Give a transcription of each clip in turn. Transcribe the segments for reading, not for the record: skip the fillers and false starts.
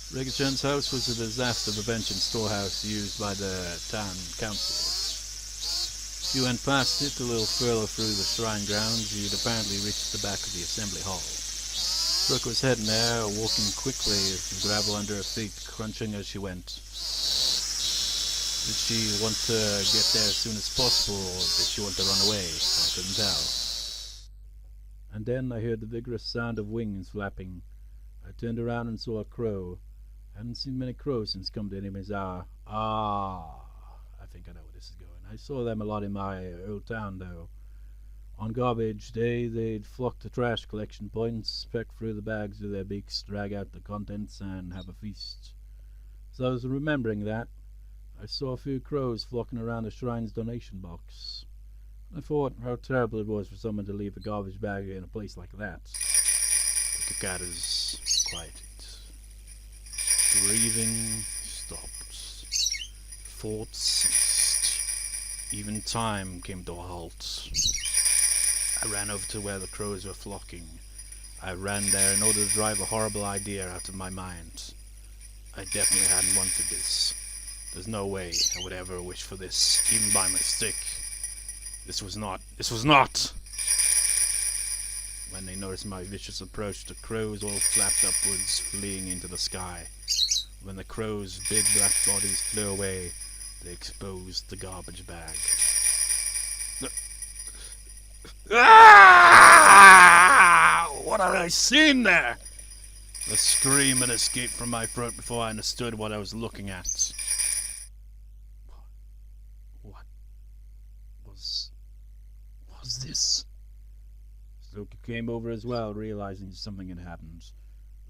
Rika-chan's house was a disaster prevention storehouse used by the town council. If you went past it a little further through the shrine grounds, you'd apparently reach the back of the assembly hall. Brooke was heading there, walking quickly, the gravel under her feet crunching as she went. Did she want to get there as soon as possible, or did she want to run away? I couldn't tell. And then I heard the vigorous sound of wings flapping. I turned around and saw a crow. I hadn't seen many crows since come to enemy's hour. I think I know where this is going. I saw them a lot in my old town, though. On garbage day, they'd flock to trash collection points, peck through the bags with their beaks, drag out the contents, and have a feast. So I was remembering that. I saw a few crows flocking around the shrine's donation box. I thought how terrible it was for someone to leave a garbage bag in a place like that. The cicadas quieted. Breathing stopped. Thoughts ceased. Even time came to a halt. I ran over to where the crows were flocking. I ran there in order to drive a horrible idea out of my mind. I definitely hadn't wanted this. There's no way I would ever wish for this, even by mistake. This was not. When they noticed my vicious approach, the crows all flapped upwards, fleeing into the sky. When the crows' big black bodies flew away, they exposed the garbage bag. Ah! What had I seen there? A scream had escaped from my throat before I understood what I was looking at. What was this? Satoko came over as well, realizing something had happened.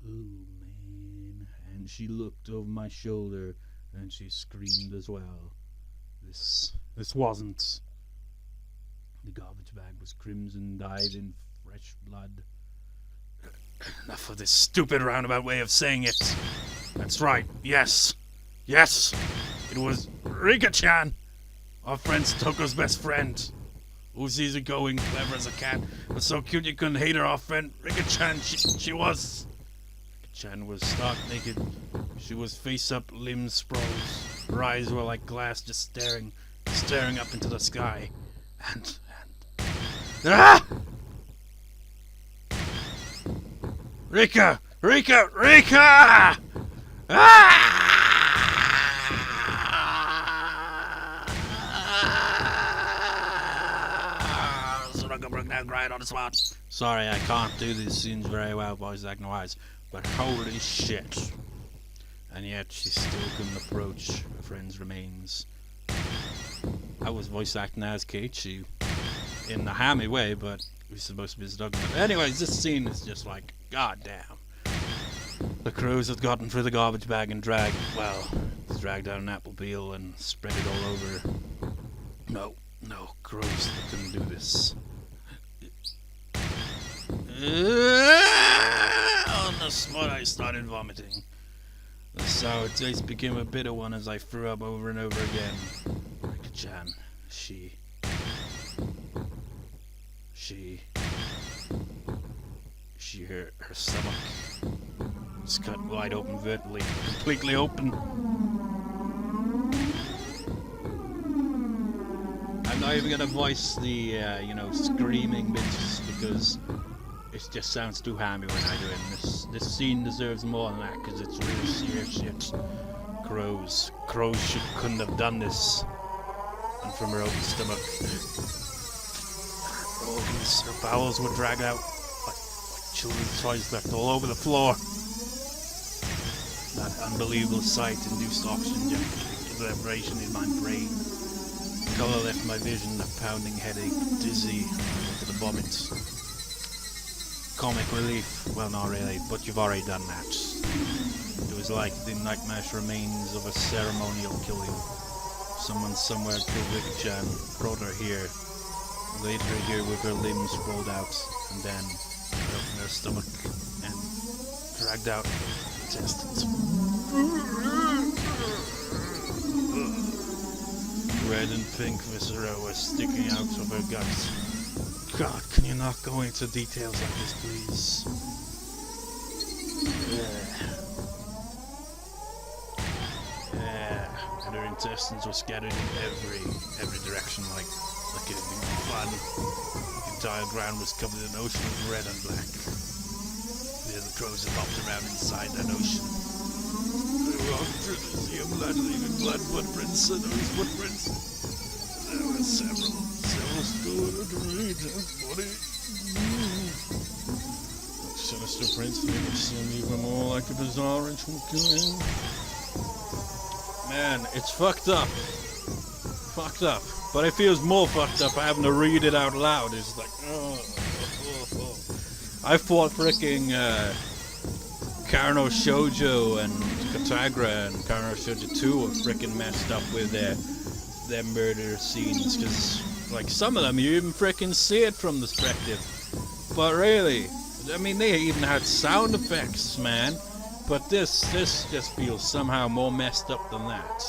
Oh man, and she looked over my shoulder and she screamed as well. This wasn't. The garbage bag was crimson, dyed in fresh blood. Enough of this stupid roundabout way of saying it. That's right, yes, it was Rika-chan, our friend Satoko's best friend. Who's easygoing, clever as a cat, but so cute you couldn't hate her. Our friend Rika-chan, she was. Rika-chan was stark naked. She was face up, limbs sprawled. Her eyes were like glass, just staring up into the sky. And ah! Rika! Ah! Satoko broke down crying on the spot. Sorry, I can't do these scenes very well, voice acting wise, but holy shit. And yet she still couldn't approach her friend's remains. I was voice acting as Keiichi in the hammy way, but we're supposed to be stuck. But anyways, this scene is just like, goddamn. The crows had gotten through the garbage bag and dragged out an apple peel and spread it all over. No, crows, they couldn't do this. On the spot, I started vomiting. The sour taste became a bitter one as I threw up over and over again. Rika-chan, her stomach was cut wide open vertically, completely open. I'm not even gonna voice the, screaming bits because it just sounds too hammy when I do it. And this scene deserves more than that because it's really serious shit. Crows couldn't have done this. And from her open stomach, her bowels were dragged out like children's toys left all over the floor. That unbelievable sight induced oxygen vibration in my brain. The color left my vision, a pounding headache, dizzy, to the vomit. Comic relief, well not really, but you've already done that. It was like the nightmarish remains of a ceremonial killing. Someone somewhere killed Rika-chan, brought her here, laid her here with her limbs rolled out, and then opened her stomach and dragged out intestines. Red and pink viscera were sticking out of her guts. God, can you not go into details like this, please? Their intestines were scattered in every direction like it had been flood. The entire ground was covered in an ocean of red and black. The other crows had hopped around inside that ocean. They walked through the sea of blood, leaving blood footprints, and those footprints. There were several stored underneath her body. Sinister prints made it seem even more like a bizarre ritual killing. Man, it's fucked up. Fucked up. But it feels more fucked up having to read it out loud. It's like, oh. I thought freaking Karno Shoujo and Katagra and Karno Shoujo 2 were freaking messed up with their murder scenes. Because, like, some of them you even freaking see it from the perspective. But really, I mean, they even had sound effects, man. But this just feels somehow more messed up than that.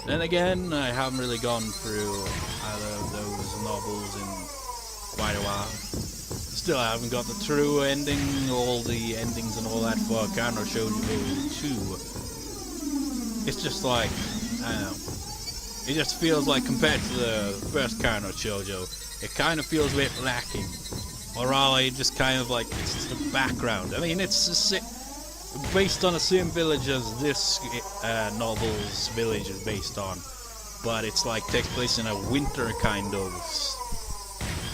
Then again, I haven't really gone through either of those novels in quite a while. Still, I haven't got the true ending, all the endings and all that for Karno Shoujo 2. It's just like, I don't know. It just feels like, compared to the first Karno Shoujo, it kind of feels a bit lacking. Or rather, it just kind of like, it's just a background. I mean, it's based on the same village as this novel's village is based on, but it's like takes place in a winter kind of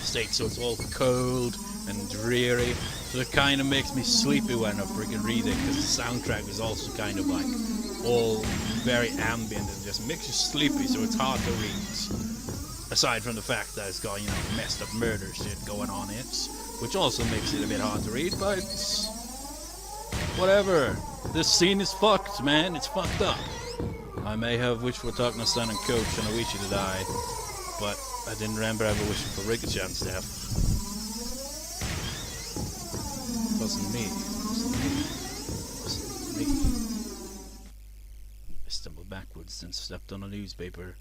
state, so it's all cold and dreary, so it kind of makes me sleepy when I freaking read it, because the soundtrack is also kind of like all very ambient and just makes you sleepy, so it's hard to read, aside from the fact that it's got, you know, messed up murder shit going on in it, which also makes it a bit hard to read, but whatever. This scene is fucked, man. It's fucked up. I may have wished for Takna-san and Coach and Oishi to die, but I didn't remember ever wishing for Rika-chan's death. It wasn't me. It wasn't me. I stumbled backwards and stepped on a newspaper.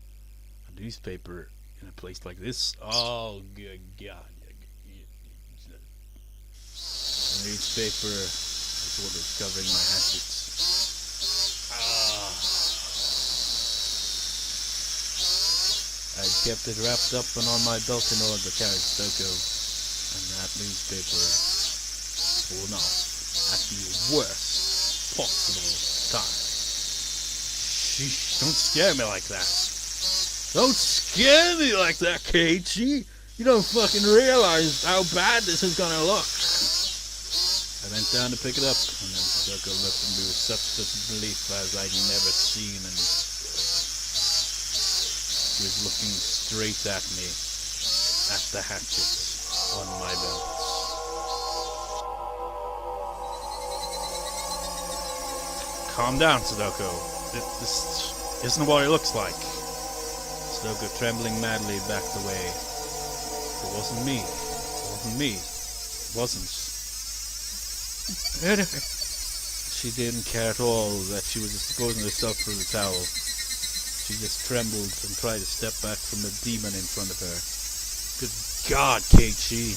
A newspaper in a place like this? Oh, good God. A newspaper... what is covering my hatchet. I kept it wrapped up and on my belt in order to carry Satoko, and that newspaper torn off at the worst possible time. Sheesh, don't scare me like that. Don't scare me like that, Keiichi. You don't fucking realize how bad this is gonna look. I bent down to pick it up, and then Satoko looked at me with such disbelief as I'd never seen, and she was looking straight at me, at the hatchet on my belt. Calm down, Satoko. This isn't what it looks like. Satoko, trembling madly, backed away. It wasn't me. It wasn't me. It wasn't. She didn't care at all that she was exposing herself through the towel. She just trembled and tried to step back from the demon in front of her. Good God, Keiichi.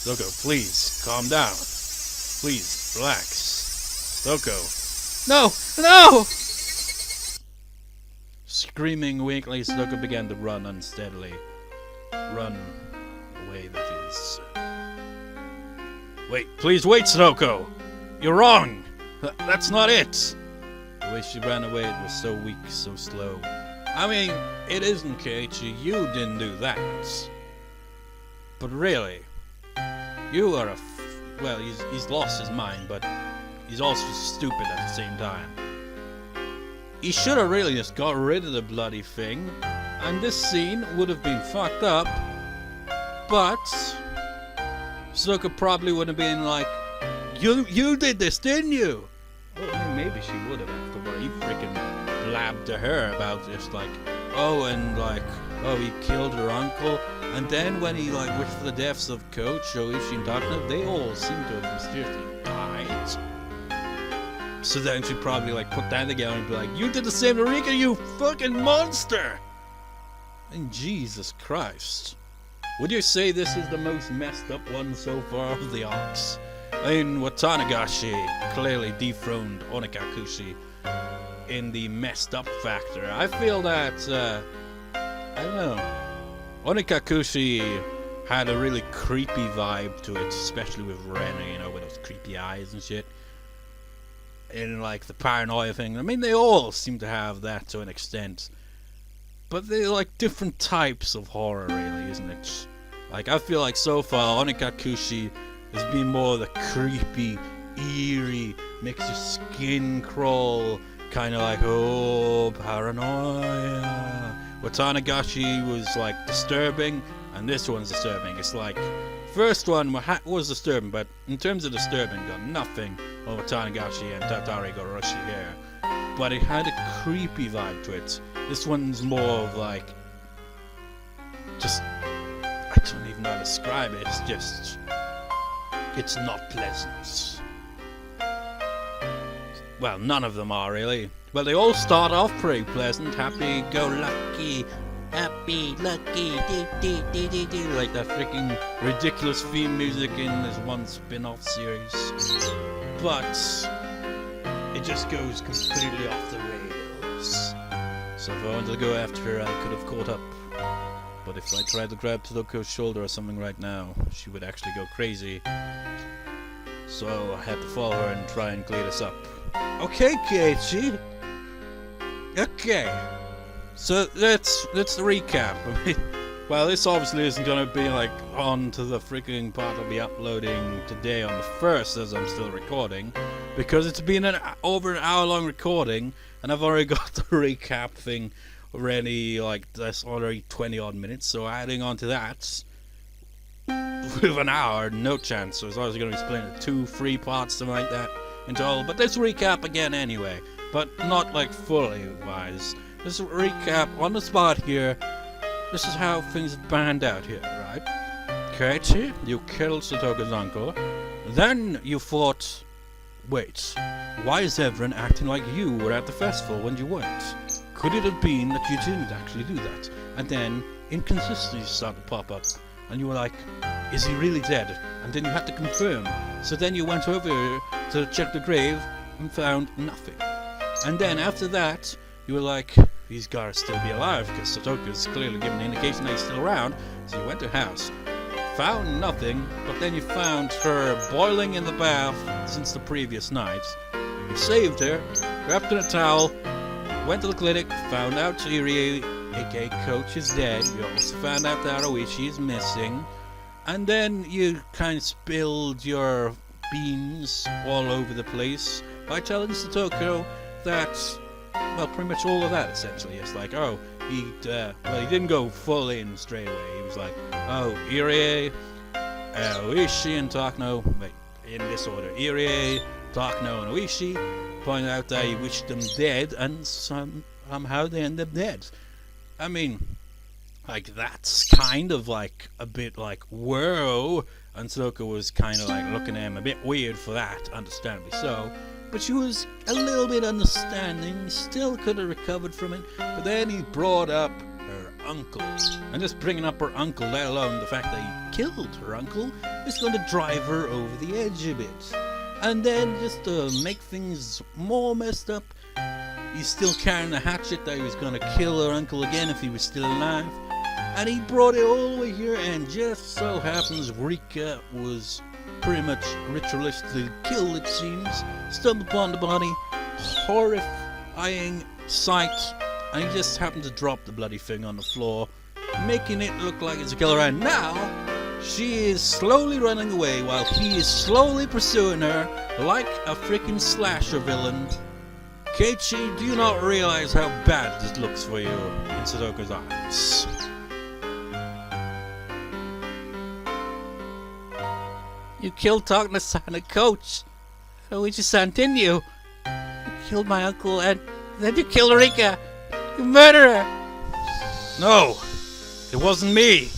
Satoko, please, calm down. Please, relax. Satoko. No! No! Screaming weakly, Satoko began to run unsteadily. Run away, that is. Wait, please wait, Satoko! You're wrong! That's not it! The way she ran away, it was so weak, so slow. I mean, it isn't, Keiichi. You didn't do that. But really, you are well, he's lost his mind, but he's also stupid at the same time. He should have really just got rid of the bloody thing, and this scene would have been fucked up, but Satoko probably would have been like, You did this, didn't you? Well, maybe she would have after what he freaking blabbed to her about just like, he killed her uncle. And then when he wished for the deaths of Coach, Oishi and Takna, they all seem to have mysteriously died. So then she'd probably put that together and be like, you did the same to Rika, you fucking monster! And Jesus Christ. Would you say this is the most messed up one so far of the arcs? In Tatarigoroshi clearly dethroned Onikakushi in the messed up factor. I feel that, I don't know, Onikakushi had a really creepy vibe to it, especially with Rena, you know, with those creepy eyes and shit. And like the paranoia thing. I mean, they all seem to have that to an extent. But they're like different types of horror, really, isn't it? Like, I feel like so far, Onikakushi has been more the creepy, eerie, makes your skin crawl, kind of like, oh, paranoia. Tatarigoroshi was like disturbing, and this one's disturbing. It's like, first one was disturbing, but in terms of disturbing, got nothing over Tatarigoroshi and Tatarigoroshi here. But it had a creepy vibe to it. This one's more of like, just, I don't even know how to describe it. It's just, it's not pleasant. Well, none of them are really. Well, they all start off pretty pleasant, happy-go-lucky, happy-lucky, do, like that freaking ridiculous theme music in this one spin-off series. But it just goes completely off the rails. So if I wanted to go after her, I could have caught up. But if I tried to grab Satoko's shoulder or something right now, she would actually go crazy. So I had to follow her and try and clear this up. Okay, Keiichi. Okay. So let's recap. Well, this obviously isn't going to be like on to the freaking part I'll be uploading today on the 1st, as I'm still recording, because it's been over an hour-long recording, and I've already got the recap thing already. Like, that's already 20-odd minutes. So adding on to that, with an hour, no chance. So it's always going to be split into 2-3 parts, something like that, in total. But let's recap again anyway, but not like fully wise. Just recap on the spot here. This is how things panned out here, right? Keiichi, you killed Satoko's uncle. Then you thought, wait, why is everyone acting like you were at the festival when you weren't? Could it have been that you didn't actually do that? And then inconsistencies started to pop up, and you were like, is he really dead? And then you had to confirm. So then you went over to check the grave and found nothing. And then after that, you were like, he's gotta still be alive, because Satoko's clearly given an indication that he's still around. So you went to her house, found nothing, but then you found her boiling in the bath since the previous night. You saved her, wrapped her in a towel, went to the clinic, found out Irie, aka Coach, is dead. You also found out that Oishi is missing. And then you kind of spilled your beans all over the place by telling Satoko that, well, pretty much all of that, essentially. It's like, oh, he didn't go full in straight away. He was like, oh, Irie, Oishi, and Takano, wait, in this order, Irie, Takano, and Oishi, pointed out that he wished them dead, and somehow they end up dead. I mean, like, that's kind of like a bit like, whoa, and Satoko was kind of like looking at him a bit weird for that, understandably so. But she was a little bit understanding, still could have recovered from it. But then he brought up her uncle. And just bringing up her uncle, let alone the fact that he killed her uncle, is going to drive her over the edge a bit. And then, just to make things more messed up, he's still carrying the hatchet that he was going to kill her uncle again if he was still alive. And he brought it all the way here, and just so happens Rika was pretty much ritualistically killed, it seems, stumbled upon the body, horrifying sight, and he just happened to drop the bloody thing on the floor, making it look like it's a killer. And now she is slowly running away while he is slowly pursuing her like a freaking slasher villain. Keiichi, do you not realize how bad this looks for you in Satoko's eyes? You killed Takano-san and Coach. Oichi-san, didn't you? You killed my uncle, and then you killed Rika. You murderer! No, it wasn't me.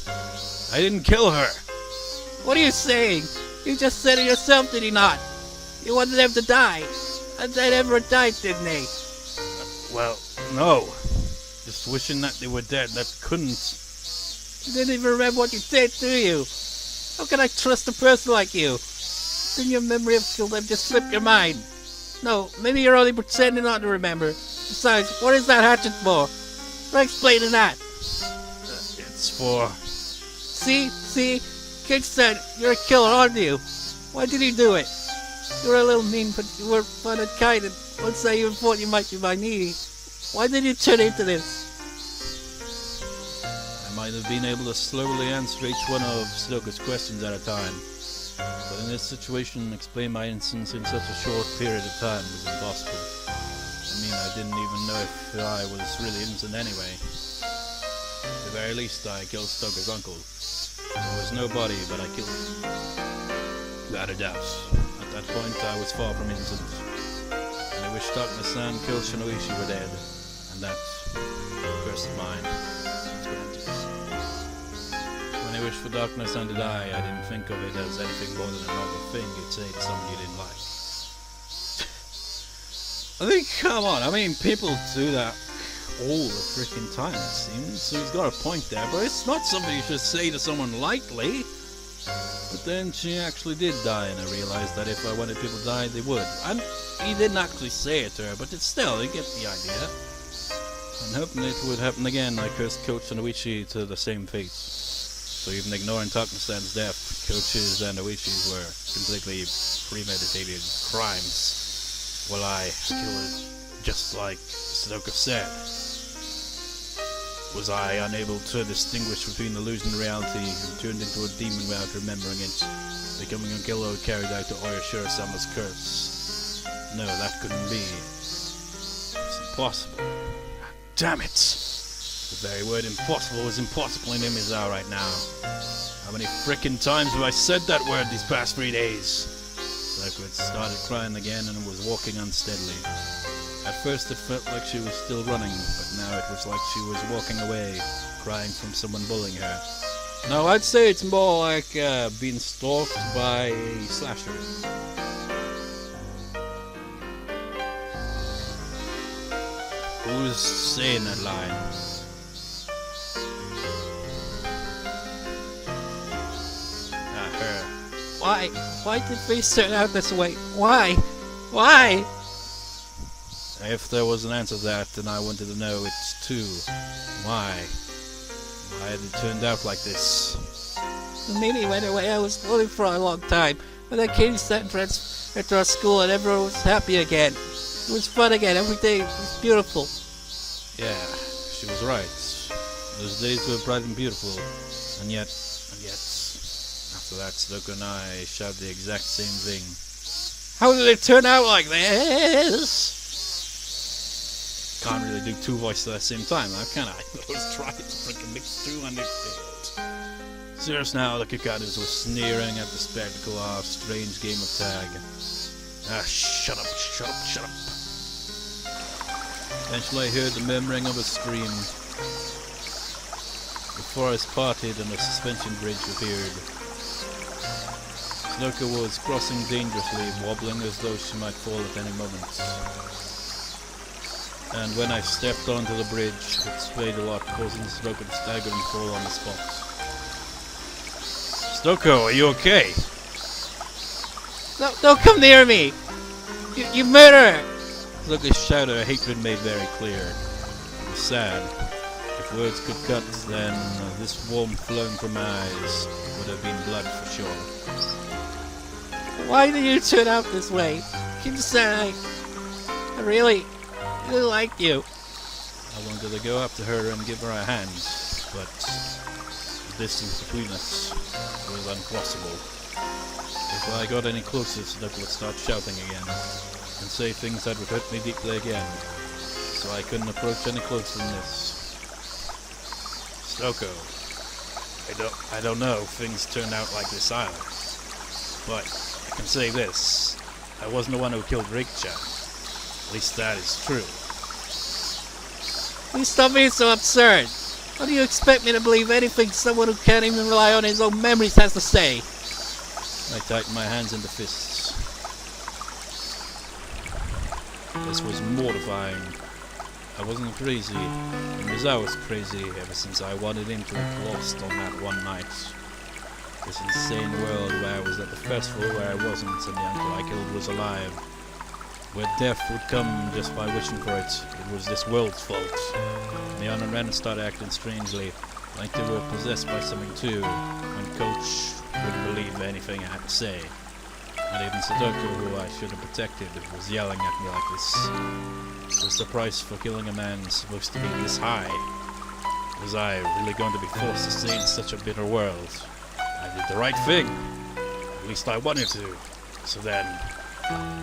I didn't kill her. What are you saying? You just said it yourself, did you not? You wanted them to die. And they never died, didn't they? Well, no. Just wishing that they were dead. That couldn't. You didn't even remember what you said, do you? How can I trust a person like you? Didn't your memory of kill them just slip your mind? No, maybe you're only pretending not to remember. Besides, what is that hatchet for? Try explaining that. It's for... See? Kid said you're a killer, aren't you? Why did you do it? You were a little mean, but you were fun and kind, and once I even thought you might be my knee. Why did you turn into this? I might have been able to slowly answer each one of Satoko's questions at a time, but in this situation, explain my instance in such a short period of time was impossible. I mean, I didn't even know if I was really innocent anyway. At the very least, I killed Satoko's uncle. There was no body, but I killed him. Without a doubt. At that point, I was far from innocent. And I wish Darkness-san killed Shinoishi were dead, and that curse of mine was granted. When I wished for Darkness-san to die, I didn't think of it as anything more than a normal thing you'd say to someone you didn't like. I mean, come on, I mean, people do that all the freaking time, it seems, so he's got a point there, but it's not something you should say to someone lightly. But then she actually did die, and I realized that if I wanted people to die, they would. And he didn't actually say it to her, but it's still, you get the idea. And hoping it would happen again, I cursed Coach Shinoichi to the same fate. So even ignoring Takuno-san's death, Coach's and Oishi's were completely premeditated crimes. Well, I killed it just like Satoko said. Was I unable to distinguish between illusion and reality, and turned into a demon without remembering it, becoming a killer carried out to oyashiro-sama's curse? No, that couldn't be. It's impossible. Damn it! The very word impossible is impossible in Imizawa right now. How many frickin' times have I said that word these past 3 days? Satoko had started crying again and was walking unsteadily. At first it felt like she was still running, but now it was like she was walking away, crying from someone bullying her. No, I'd say it's more like being stalked by a slasher. Who's saying that line? Her. Why? Why did things turn out this way? Why? Why? If there was an answer to that, then I wanted to know it too. Why? Why had it turned out like this? The meeting went away. I was lonely for a long time. But then Keiichi sent friends into our school and everyone was happy again. It was fun again. Every day was beautiful. Yeah, she was right. Those days were bright and beautiful. And yet, after that, Satoko and I shouted the exact same thing. How did it turn out like this? Can't really do two voices at the same time, now can I? I was trying to freaking mix two and it failed. Serious now, the Kikadas were sneering at the spectacle of our strange game of tag. Ah, shut up. Eventually I heard the murmuring of a scream. The forest parted and a suspension bridge appeared. Satoko was crossing dangerously, wobbling as though she might fall at any moment. And when I stepped onto the bridge, it swayed a lot, causing Satoko to stagger and fall on the spot. Satoko, are you okay? No, don't come near me! You murderer! Satoko's shout of hatred made very clear. It was sad. If words could cut, then this warmth flowing from my eyes would have been blood for sure. Why did you turn out this way? Keep saying I really like you. I wanted to go up to her and give her a hand, but the distance between us was uncrossable. If I got any closer, Satoko would start shouting again, and say things that would hurt me deeply again, so I couldn't approach any closer than this. Satoko, I don't know if things turned out like this either, but I can say this, I wasn't the one who killed Rika. At least that is true. Please stop being so absurd. How do you expect me to believe anything someone who can't even rely on his own memories has to say? I tightened my hands into fists. This was mortifying. I wasn't crazy. Mizawa was crazy ever since I wanted him to have lost on that one night. this insane world where I was at the festival where I wasn't and the uncle I killed was alive. Where death would come just by wishing for it. It was this world's fault. And the Honormen started acting strangely, like they were possessed by something too, when Coach wouldn't believe anything I had to say. And even Satoko, who I should have protected, was yelling at me like this. Was the price for killing a man supposed to be this high? Was I really going to be forced to stay in such a bitter world? I did the right thing. At least I wanted to. So then,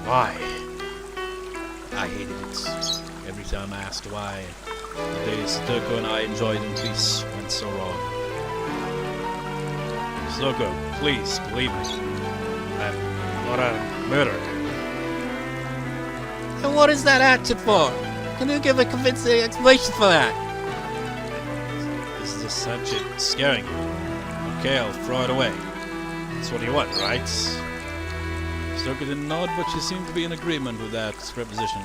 why? I hated it. Every time I asked why, the days Satoko and I enjoyed in peace went so wrong. Satoko, please believe me. I'm not a murderer. And what is that hatchet for? Can you give a convincing explanation for that? Is this hatchet scaring you? Okay, I'll throw it away. That's what you want, right? Satoko didn't nod, but she seemed to be in agreement with that preposition.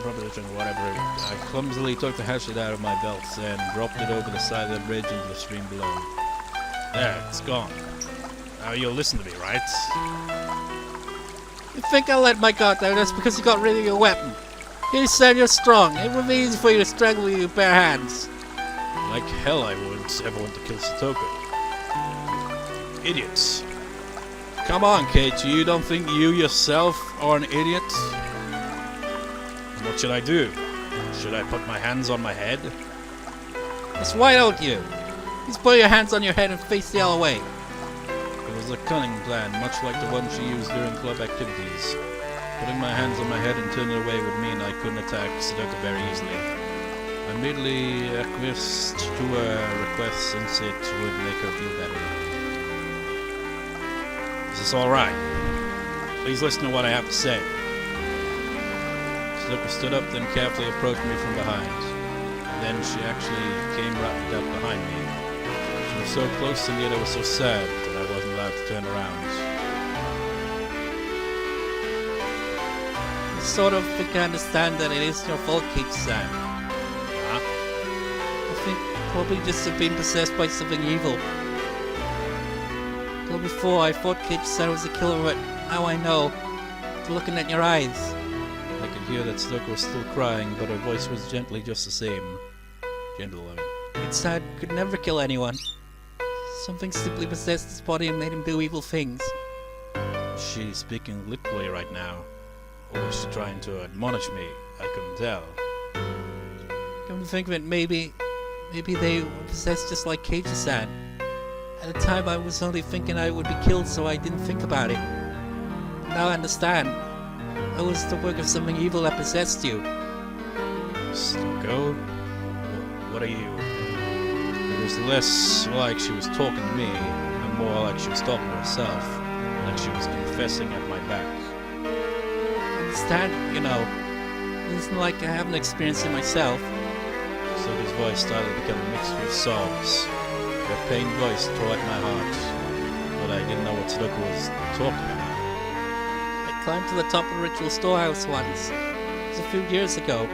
Proposition, whatever. I clumsily took the hatchet out of my belt and dropped it over the side of the bridge into the stream below. There, it's gone. Now you'll listen to me, right? You think I let my guard down just because you got rid of your weapon? You said you're strong. It would be easy for you to strangle you with bare hands. Like hell I would ever want to kill Satoko. Idiots. Come on, Keiichi, you don't think you yourself are an idiot? What should I do? Should I put my hands on my head? Yes, why don't you? Just put your hands on your head and face the other way. It was a cunning plan, much like the one she used during club activities. Putting my hands on my head and turning away would mean I couldn't attack Satoko very easily. I immediately acquiesced to her request since it would make her feel better. Is this alright? Please listen to what I have to say. Satoko stood up, then carefully approached me from behind. And then she actually came right up behind me. She was so close and yet I was so sad that I wasn't allowed to turn around. I sort of think I understand that it is your fault, Keiichi-san. Huh? I think probably just have been possessed by something evil. Till before I thought Keiichi-san was a killer, but now I know. Looking at your eyes. I could hear that Satoko was still crying, but her voice was gently just the same. Gentle, I mean. Keiichi-san could never kill anyone. Something simply possessed his body and made him do evil things. Is she speaking literally right now? Or was she trying to admonish me? I couldn't tell. Come to think of it, maybe they were possessed just like Keiichi-san. At the time I was only thinking I would be killed, so I didn't think about it. Now I understand. It was the work of something evil that possessed you. Satoko? What are you? It was less like she was talking to me, and more like she was talking to herself, like she was confessing at my back. I understand, you know. It isn't like I haven't experienced it myself. Satoko's voice started to become mixed with sobs. Her pained voice tore at my heart, but I didn't know what Satoko was talking about. I climbed to the top of the ritual storehouse once. It was a few years ago.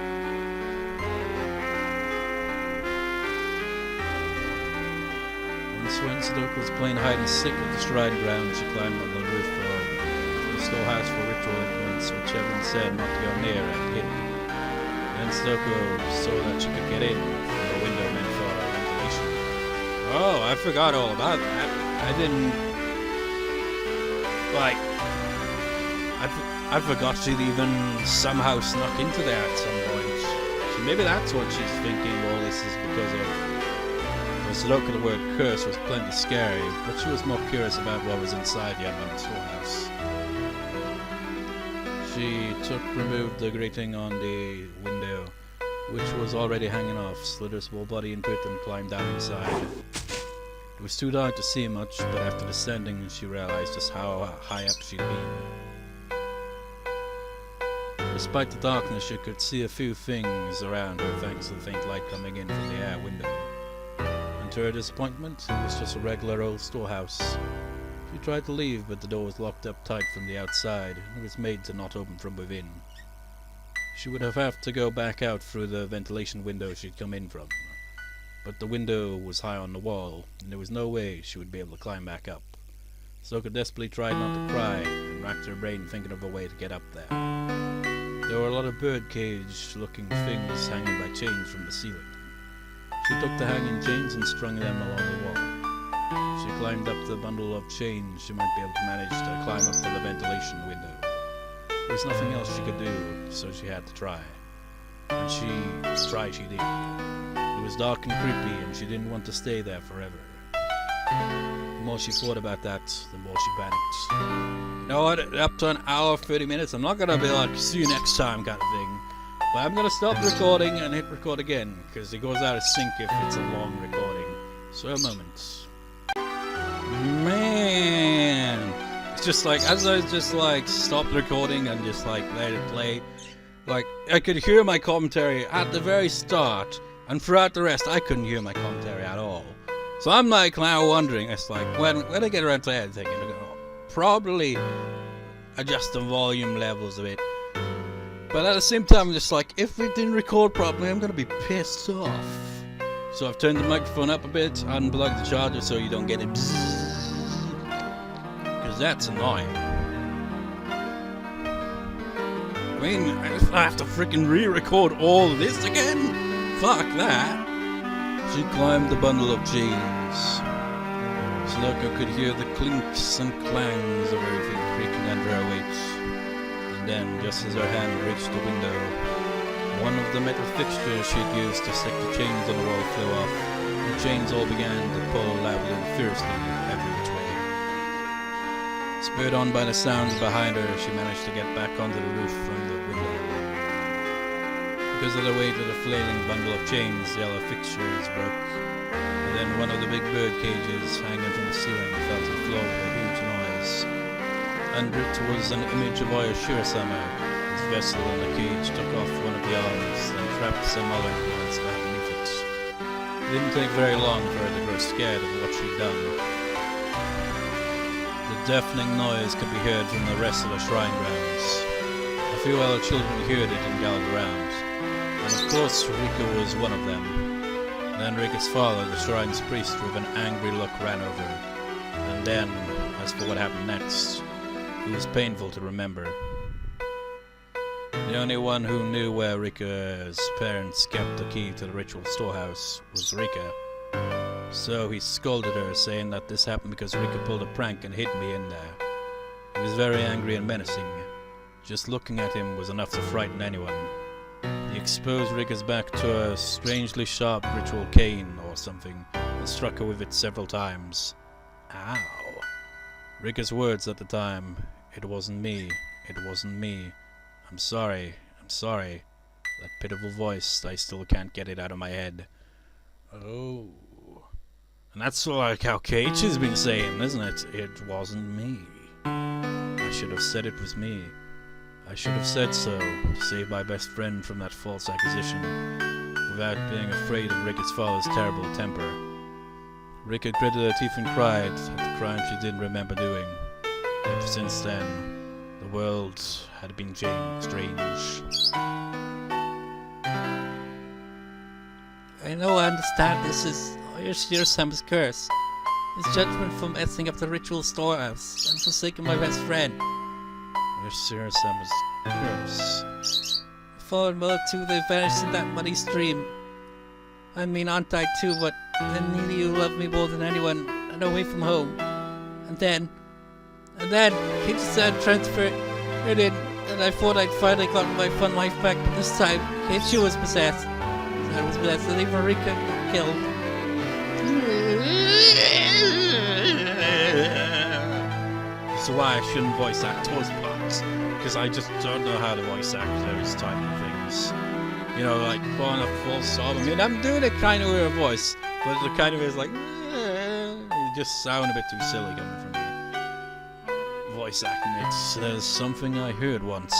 Once when Satoko was playing hide and seek at the shrine ground, she climbed on the roof of the storehouse for ritual implements, which everyone said not to go near and hid. Then Satoko saw that she could get in through the window meant for ventilation. Oh, I forgot all about that. I didn't... like... I forgot she'd even somehow snuck into there at some point. So maybe that's what she's thinking all this is because of. For Satoko, the word curse was plenty scary, but she was more curious about what was inside the unknown storehouse. She removed the grating on the window, which was already hanging off, slid her small body into it and climbed down inside. It was too dark to see much, but after descending she realized just how high up she'd been. Despite the darkness, she could see a few things around her thanks to the faint light coming in from the air window. And to her disappointment, it was just a regular old storehouse. She tried to leave, but the door was locked up tight from the outside, and it was made to not open from within. She would have to go back out through the ventilation window she'd come in from. but the window was high on the wall, and there was no way she would be able to climb back up. Satoko desperately tried not to cry, and racked her brain thinking of a way to get up there. There were a lot of birdcage-looking things hanging by chains from the ceiling. She took the hanging chains and strung them along the wall. If she climbed up the bundle of chains, she might be able to manage to climb up to the ventilation window. There was nothing else she could do, so she had to try. And she did. It was dark and creepy, and she didn't want to stay there forever. The more she thought about that, the more she panicked. You know what? Up to an hour, 30 minutes. I'm not gonna be like, see you next time kind of thing. But I'm gonna stop recording and hit record again, because it goes out of sync if it's a long recording. So a moment. Man! It's just like, as I just like stopped recording and just like let it play, like I could hear my commentary at the very start, and throughout the rest I couldn't hear my commentary at all. So I'm like now wondering, it's like when I get around to editing, I'm gonna probably adjust the volume levels a bit. But at the same time, I'm just like, if it didn't record properly, I'm gonna be pissed off. So I've turned the microphone up a bit, unplugged the charger so you don't get it because that's annoying. I mean, if I have to freaking re-record all this again? Fuck that. She climbed the bundle of chains. Satoko could hear the clinks and clangs of everything creaking under her weight. And then, just as her hand reached the window, one of the metal fixtures she'd used to stick the chains on the wall flew off, and the chains all began to pull loudly and fiercely every which way. Spurred on by the sounds behind her, she managed to get back onto the roof from the window. Because of the weight of the flailing bundle of chains, the other fixtures broke, and then one of the big bird cages hanging from the ceiling fell to the floor with a huge noise. Under it was an image of oyashiro-sama. His vessel in the cage took off one of the arms, then trapped some other influence underneath it. It didn't take very long for her to grow scared of what she'd done. The deafening noise could be heard from the rest of the shrine grounds. A few other children heard it and gathered around. And of course, Rika was one of them. Then Rika's father, the shrine's priest, with an angry look ran over her. And then, as for what happened next, it was painful to remember. The only one who knew where Rika's parents kept the key to the ritual storehouse was Rika. So he scolded her, saying that this happened because Rika pulled a prank and hid me in there. He was very angry and menacing. Just looking at him was enough to frighten anyone. He exposed Rika's back to a strangely sharp ritual cane or something, and struck her with it several times. Ow. Rika's words at the time, "It wasn't me, it wasn't me. I'm sorry, I'm sorry." That pitiful voice, I still can't get it out of my head. Oh. And that's like how Keiichi's been saying, isn't it? It wasn't me. I should have said it was me. I should have said so, to save my best friend from that false accusation, without being afraid of Rika's father's terrible temper. Rika gritted her teeth and cried at the crime she didn't remember doing. Ever since then, the world had been strange. I know I understand this is oyashiro-sama's curse. His judgment for messing up the ritual storehouse and forsaking my best friend. Oyashiro-sama's curse. Father and mother too, they vanished in that muddy stream. I mean, aren't I too, but then neither you love me more than anyone, and away from home. And then Keiichi-san transferred it in, and I thought I'd finally gotten my fun life back, but this time, Keiichi was possessed. I was possessed, and even Rika got killed. So why I shouldn't voice act those parts, because I just don't know how to voice act those type of things. You know, like pulling a full sob. I mean, I'm doing a kind of weird voice, but the kind of is like, it just sound a bit too silly coming from me. Voice acting, there's something I heard once.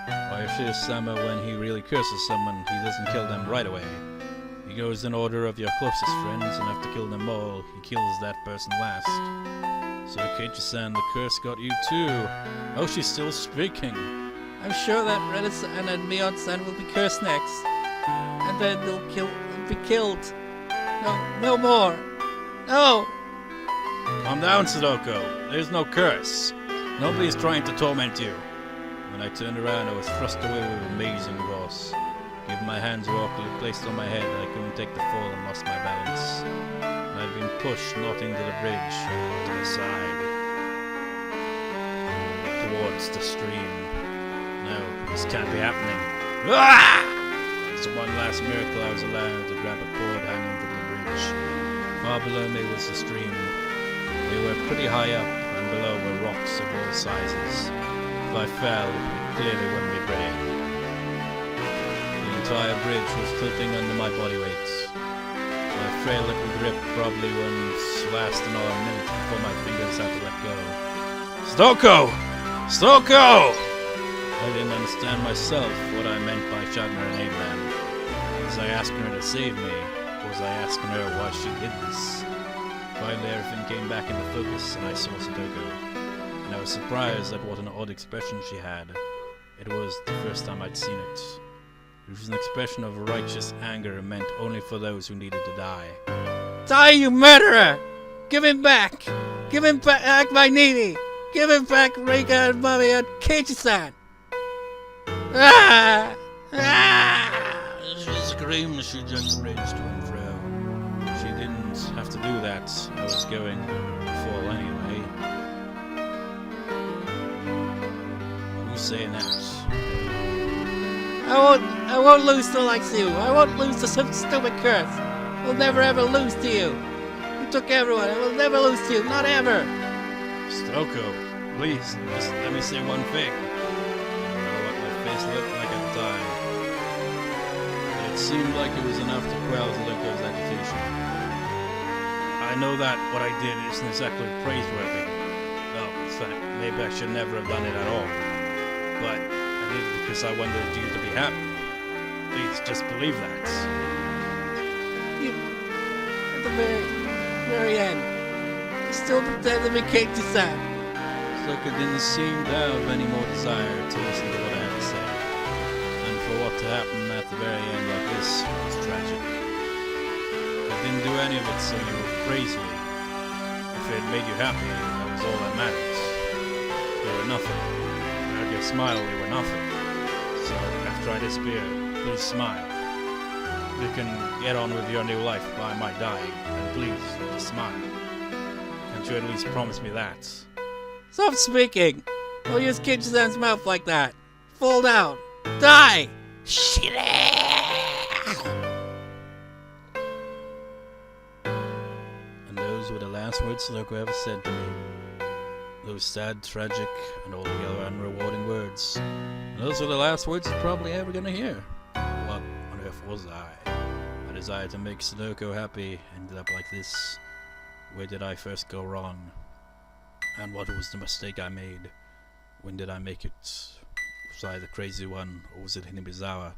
Oyashiro-sama, when he really curses someone, he doesn't kill them right away. He goes in order of your closest friends, and after killing them all, he kills that person last. So Keiichi-san, the curse got you too. Oh, she's still speaking. I'm sure that Rena-san and Mion-san will be cursed next. And then they'll be killed. No, no more. No. Calm down, Satoko. There's no curse. Nobody's trying to torment you. When I turned around, I was thrust away with amazing force. Given my hands were awkwardly placed on my head, I couldn't take the fall and lost my balance. And I'd been pushed not into the bridge, but to the side. Towards the stream. No, this can't be happening. Ah! It's one last miracle I was allowed to grab a cord hanging from the bridge. Far below me was the stream. We were pretty high up, and below were rocks of all sizes. If I fell, it clearly wouldn't be brave. The entire bridge was tilting under my body weight. My frail little grip probably wouldn't last another minute before my fingers had to let go. Satoko! Satoko! I didn't understand myself what I meant by shouting her name then. Was I asking her to save me? Or was I asking her why she did this? Finally everything came back into focus and I saw Satoko. And I was surprised at what an odd expression she had. It was the first time I'd seen it. It was an expression of righteous anger meant only for those who needed to die. Die, you murderer! Give him back! Give him back my Nini! Give him back Rika and Mommy and Keiichi-san! Ah! Ah! She screamed as she just raged to and fro. She didn't have to do that. I was going to fall anyway. Who's saying that? I won't lose to like you. I won't lose to some stupid curse. I'll never ever lose to you. You took everyone. I will never lose to you. Not ever. Satoko, please, just let me say one thing. I don't know what my face looked like at the time, but it seemed like it was enough to quell Satoko's agitation. I know that what I did isn't exactly praiseworthy. No, in fact, maybe I should never have done it at all. But I did it because I wanted you to be happy. Please, just believe that. You, at the very end, you still pretend to be Keiichi-san. Satoko didn't seem to have any more desire to listen to what I had to say. And for what to happen at the very end like this was tragic. I didn't do any of it so you would praise me. If it had made you happy, that was all that mattered. You were nothing. Without your smile, we were nothing. So, after I disappear, please smile. You can get on with your new life by my dying, and please, just smile. Can't you at least promise me that? Stop speaking. Don't use Keiichi-san's mouth like that. Fall down. Die. Shit. And those were the last words Satoko ever said to me. Those sad, tragic, and altogether unrewarding words. And those were the last words he's probably ever gonna hear. What on earth was I? My desire to make Satoko happy ended up like this. Where did I first go wrong? And what was the mistake I made? When did I make it? Was I the crazy one, or was it Hinibizawa?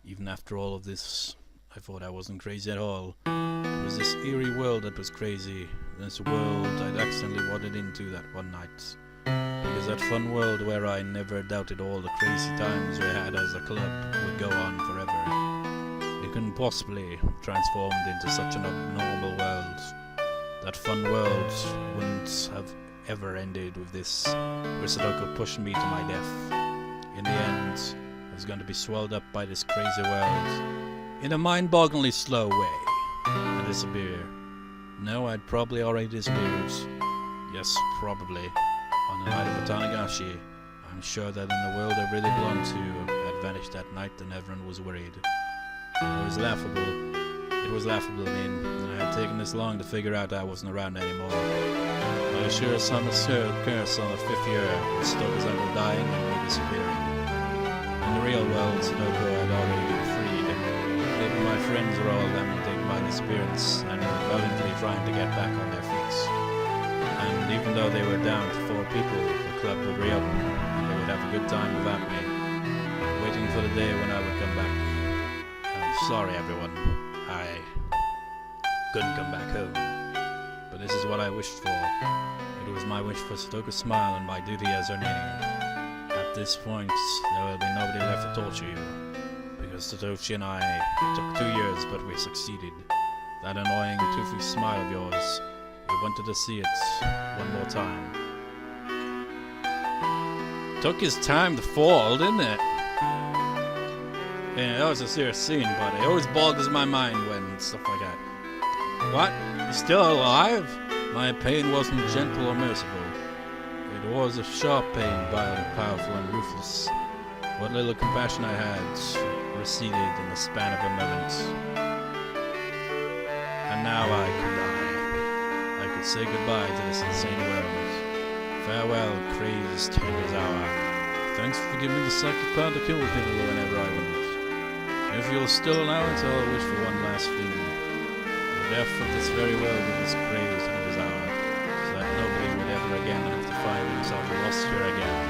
Even after all of this, I thought I wasn't crazy at all. It was this eerie world that was crazy. This world I'd accidentally wandered into that one night. Because that fun world where I never doubted all the crazy times we had as a club would go on forever. It couldn't possibly transformed into such an abnormal world. That fun world wouldn't have ever ended with this, where Satoko pushed me to my death. In the end, I was going to be swallowed up by this crazy world, in a mind-bogglingly slow way, and disappear. No, I'd probably already disappeared. Yes, probably. On the night of Tatarigoroshi, I'm sure that in the world I really belonged to, I'd vanished that night and everyone was worried. It was laughable. It was laughable, I mean, and I had taken this long to figure out I wasn't around anymore. Oyashiro-sama curse on the 5th year, and Satoko's uncle dying and me disappearing. In the real world, Satoko had already been freed, and even my friends were all lamenting my disappearance and valiantly trying to get back on their feet. And even though they were down to 4 people, the club would reopen, and they would have a good time without me, waiting for the day when I would come back. I'm sorry, everyone. I couldn't come back home. But this is what I wished for. It was my wish for Satoko's smile and my duty as her nanny. At this point, there will be nobody left to torture you. Because Satoshi and I, it took 2 years, but we succeeded. That annoying toothy smile of yours. We wanted to see it one more time. Took his time to fall, didn't it? Yeah, that was a serious scene, but it always boggles my mind when stuff like that. What? You're still alive? My pain wasn't gentle or merciful. It was a sharp pain, violent, powerful, and ruthless. What little compassion I had receded in the span of a moment. And now I could die. I could say goodbye to this insane world. Farewell, crazed Higurashi. Thanks for giving me the psychic power to kill people whenever I want. If you'll still allow it, I'll wish for one last thing. The death of this very world with this crazed Higurashi, so that nobody would ever again have to find himself lost here again.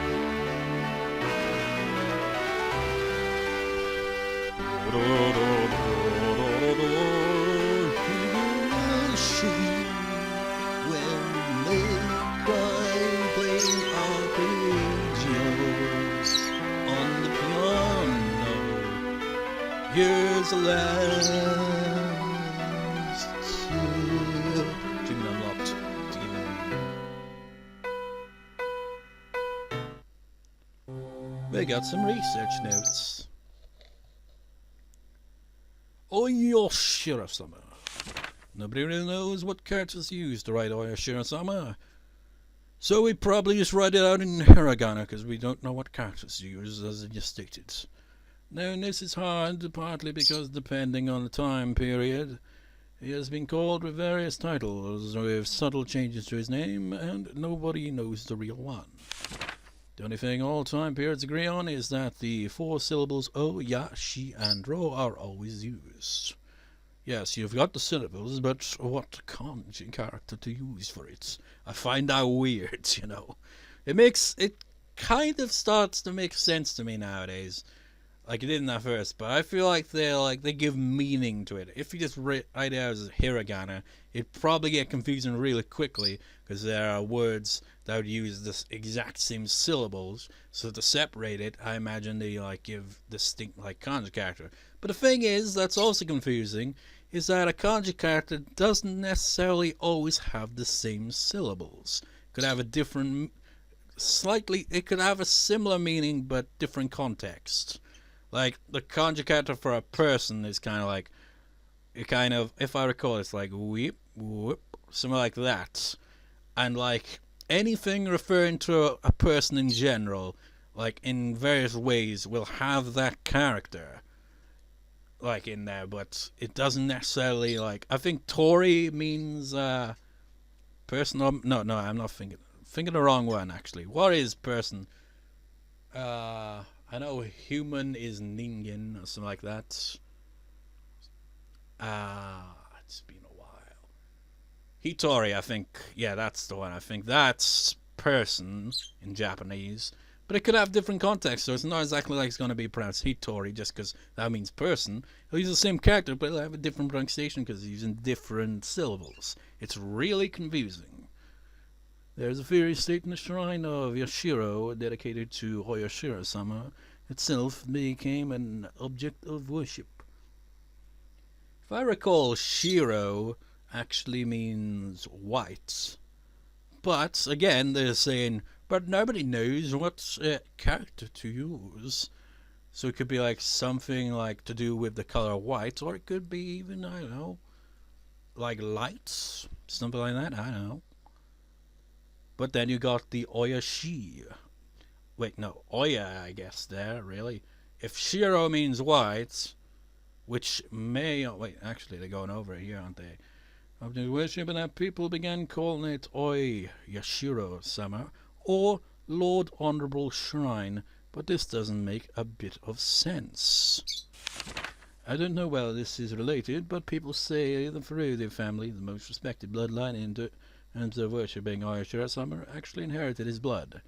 Here's the last Achievement unlocked. We got some research notes. Oyashiro-sama. Nobody really knows what characters used to write oyashiro-sama. So we probably just write it out in hiragana because we don't know what characters used, as I just stated. Now, this is hard, partly because depending on the time period, he has been called with various titles, with subtle changes to his name, and nobody knows the real one. The only thing all time periods agree on is that the 4 syllables O, Ya, Shi, and Ro are always used. Yes, you've got the syllables, but what kanji character to use for it? I find that weird, you know. It kind of starts to make sense to me nowadays. Like it didn't at first, but I feel like they give meaning to it. If you just write it out as hiragana, it'd probably get confusing really quickly because there are words that would use the exact same syllables. So to separate it, I imagine they give distinct kanji character. But the thing is, that's also confusing, is that a kanji character doesn't necessarily always have the same syllables. Could have a different, it could have a similar meaning but different context. Like, the kanji character for a person is if I recall, it's like whip, whoop, something like that. And anything referring to a person in general, in various ways, will have that character, in there, but it doesn't necessarily, I think Tori means, person, no, I'm not thinking the wrong one, actually. What is person? I know human is ningen or something like that. It's been a while. Hitori, I think. Yeah, that's the one. I think that's person in Japanese. But it could have different contexts, so it's not exactly like it's going to be pronounced Hitori just because that means person. He'll use the same character, but he'll have a different pronunciation because he's using different syllables. It's really confusing. There's a fairy state in the shrine of Yashiro dedicated to Oyashiro-sama. Itself became an object of worship. If I recall, Shiro actually means white. But, again, they're saying, but nobody knows what character to use. So it could be something to do with the color white, or it could be even, I don't know, lights, something like that, I don't know. But then you got the Oyashi. Wait, no, Oya, I guess, there, really. If Shiro means white, which may... wait, actually, they're going over here, aren't they? After worship, and that people began calling it Oyashiro-sama, or Lord Honorable Shrine, but this doesn't make a bit of sense. I don't know whether this is related, but people say the Furude family, the most respected bloodline into worshipping Oyashiro-sama, actually inherited his blood.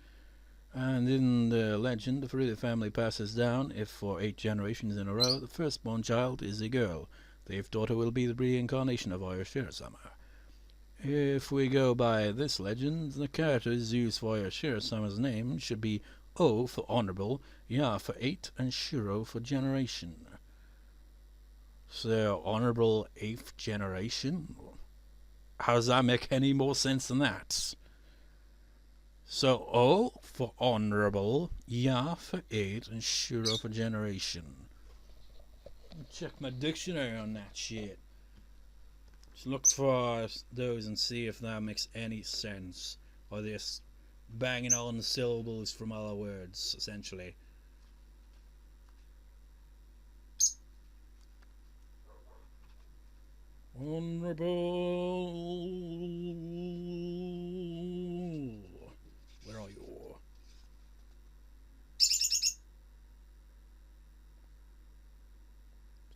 And in the legend, the Furude family passes down, if for 8 generations in a row, the firstborn child is a girl. The 8th daughter will be the reincarnation of Oyashiro-sama. If we go by this legend, the characters used for Oyashiro-sama's name should be O for honorable, Ya for 8, and Shiro for generation. So, honorable 8th generation? How does that make any more sense than that? So, O for honorable, Ya for 8, and Shiro for generation. Check my dictionary on that shit. Just look for those and see if that makes any sense. Or this banging on the syllables from other words, essentially. Honorable. Where are you? It's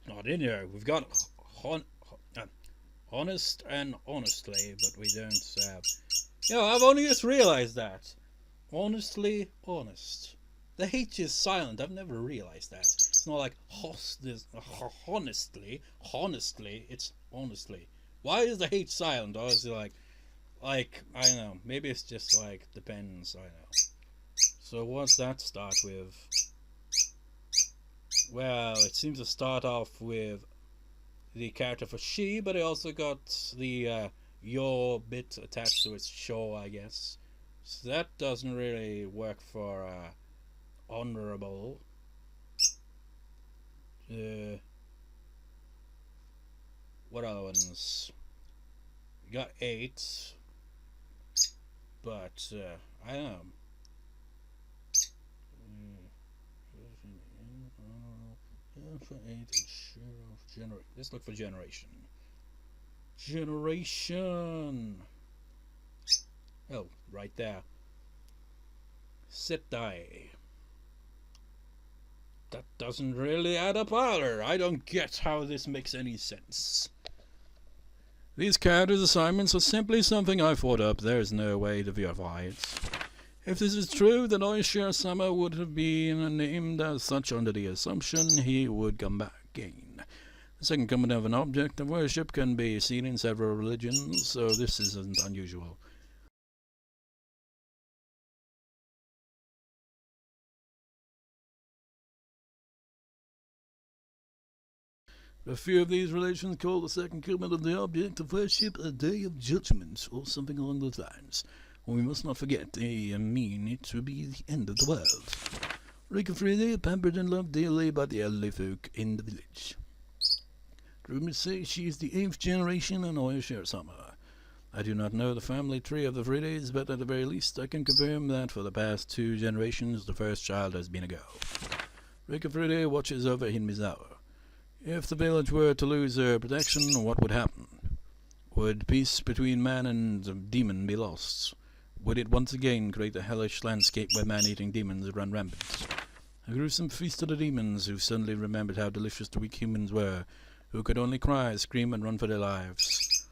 not in here. We've got honest and honestly, but we don't have. I've only just realized that. Honestly, honest. The H is silent. I've never realized that. It's not like honestly. It's honestly. Why is the H silent? Or is it like I don't know. Maybe it's just like depends. I don't know. So what's that start with? Well, it seems to start off with the character for she, but it also got the your bit attached to its show, I guess. So that doesn't really work for honorable. What other ones? We got 8, but I don't know. Let's look for generation. Generation. Oh, right there. Setai. That doesn't really add up either. I don't get how this makes any sense. These characters' assignments are simply something I thought up. There's no way to verify it. If this is true, then Oyashiro-sama would have been named as such under the assumption he would come back again. The second coming of an object of worship can be seen in several religions, so this isn't unusual. A few of these religions call the second coming of the object of worship a day of judgment, or something along those lines. We must not forget they mean it to be the end of the world. Rika Friday, pampered and loved dearly by the elderly folk in the village. Rumors say she is the 8th generation and oyashiro-sama. I do not know the family tree of the Fridays, but at the very least I can confirm that for the past 2 generations the first child has been a girl. Rika Friday watches over Hinmizawa. If the village were to lose her protection, what would happen? Would peace between man and demon be lost? Would it once again create a hellish landscape where man-eating demons run rampant? A gruesome feast of the demons who suddenly remembered how delicious the weak humans were, who could only cry, scream, and run for their lives.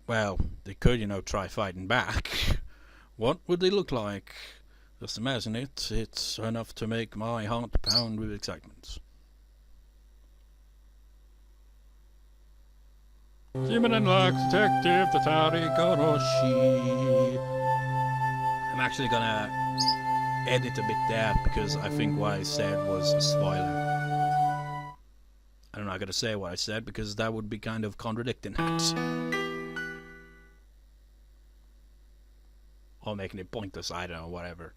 Well, they could, try fighting back. What would they look like? Just imagine it. It's enough to make my heart pound with excitement. Demon and Lux Detective Tatarigoroshi. I'm actually gonna edit a bit there because I think what I said was a spoiler. I'm not gonna say what I said because that would be kind of contradicting it. Or making it pointless, I don't know, whatever.